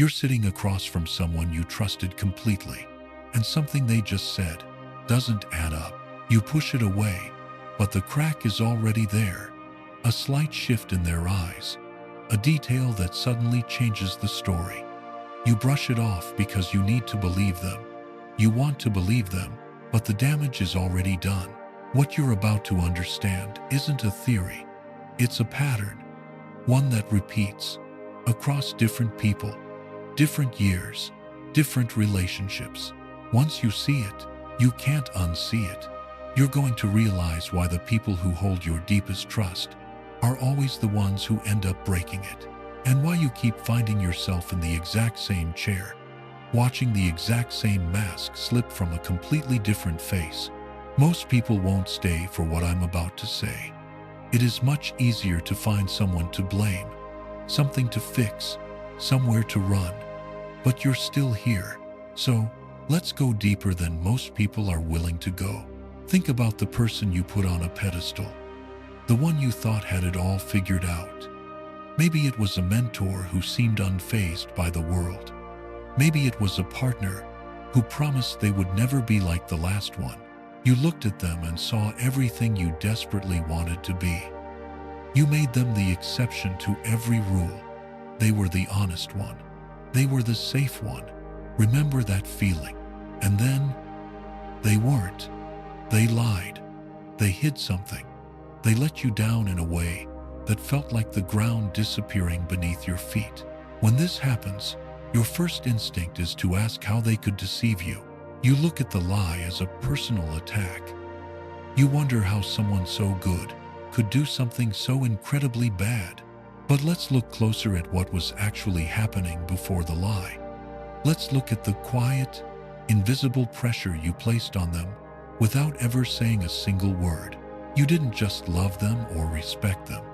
You're sitting across from someone you trusted completely, and something they just said doesn't add up. You push it away, but the crack is already there. A slight shift in their eyes, a detail that suddenly changes the story. You brush it off because you need to believe them. You want to believe them, but the damage is already done. What you're about to understand isn't a theory. It's a pattern, one that repeats across different people, different years, different relationships. Once you see it, you can't unsee it. You're going to realize why the people who hold your deepest trust are always the ones who end up breaking it, and why you keep finding yourself in the exact same chair, watching the exact same mask slip from a completely different face. Most people won't stay for what I'm about to say. It is much easier to find someone to blame, something to fix, somewhere to run. But you're still here, so let's go deeper than most people are willing to go. Think about the person you put on a pedestal, the one you thought had it all figured out. Maybe it was a mentor who seemed unfazed by the world. Maybe it was a partner who promised they would never be like the last one. You looked at them and saw everything you desperately wanted to be. You made them the exception to every rule. They were the honest one. They were the safe one. Remember that feeling. And then they weren't. They lied. They hid something. They let you down in a way that felt like the ground disappearing beneath your feet. When this happens, your first instinct is to ask how they could deceive you. You look at the lie as a personal attack. You wonder how someone so good could do something so incredibly bad. But let's look closer at what was actually happening before the lie. Let's look at the quiet, invisible pressure you placed on them without ever saying a single word. You didn't just love them or respect them.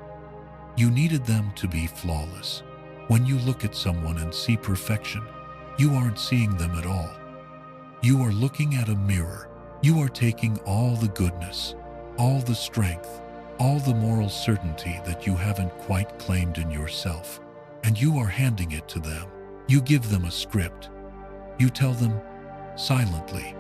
You needed them to be flawless. When you look at someone and see perfection, you aren't seeing them at all. You are looking at a mirror. You are taking all the goodness, all the strength, all the moral certainty that you haven't quite claimed in yourself, and you are handing it to them. You give them a script. You tell them, silently,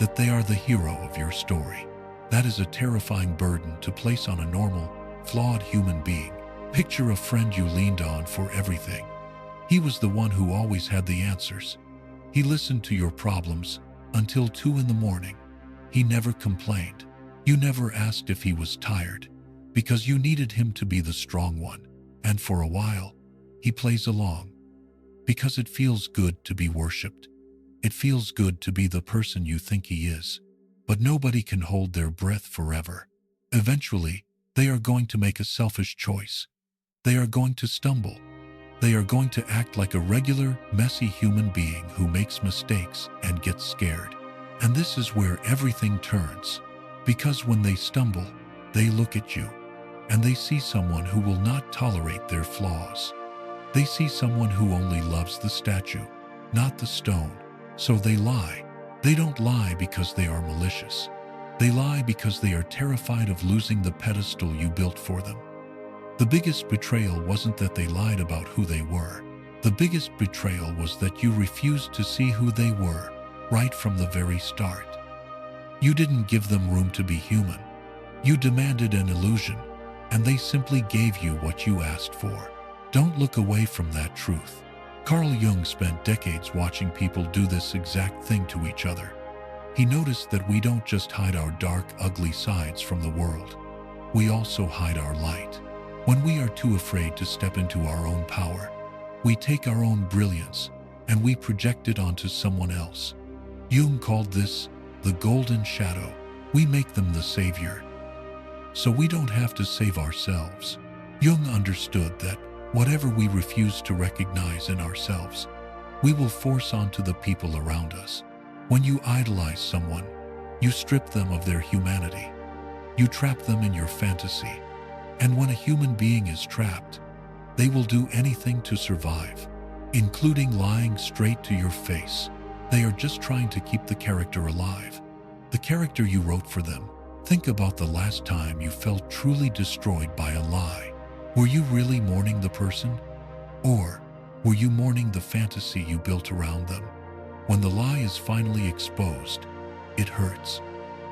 that they are the hero of your story. That is a terrifying burden to place on a normal, flawed human being. Picture a friend you leaned on for everything. He was the one who always had the answers. He listened to your problems until 2 in the morning. He never complained. You never asked if he was tired, because you needed him to be the strong one. And for a while, he plays along, because it feels good to be worshipped. It feels good to be the person you think he is. But nobody can hold their breath forever. Eventually, they are going to make a selfish choice. They are going to stumble. They are going to act like a regular, messy human being who makes mistakes and gets scared. And this is where everything turns. Because when they stumble, they look at you, and they see someone who will not tolerate their flaws. They see someone who only loves the statue, not the stone. So they lie. They don't lie because they are malicious. They lie because they are terrified of losing the pedestal you built for them. The biggest betrayal wasn't that they lied about who they were. The biggest betrayal was that you refused to see who they were right from the very start. You didn't give them room to be human. You demanded an illusion, and they simply gave you what you asked for. Don't look away from that truth. Carl Jung spent decades watching people do this exact thing to each other. He noticed that we don't just hide our dark, ugly sides from the world. We also hide our light. When we are too afraid to step into our own power, we take our own brilliance and we project it onto someone else. Jung called this the golden shadow. We make them the savior, so we don't have to save ourselves. Jung understood that whatever we refuse to recognize in ourselves, we will force onto the people around us. When you idolize someone, you strip them of their humanity. You trap them in your fantasy. And when a human being is trapped, they will do anything to survive, including lying straight to your face. They are just trying to keep the character alive, the character you wrote for them. Think about the last time you felt truly destroyed by a lie. Were you really mourning the person? Or Were you mourning the fantasy you built around them? When the lie is finally exposed, it hurts.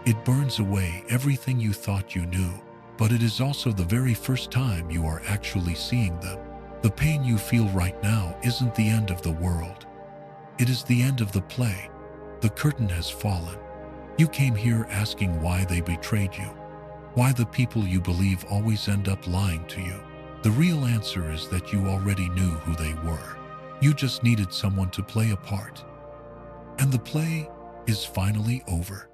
It burns away everything you thought you knew, but it is also the very first time you are actually seeing them. The pain you feel right now isn't the end of the world. It is the end of the play. The curtain has fallen. You came here asking why they betrayed you, why the people you believe always end up lying to you. The real answer is that you already knew who they were. You just needed someone to play a part. And the play is finally over.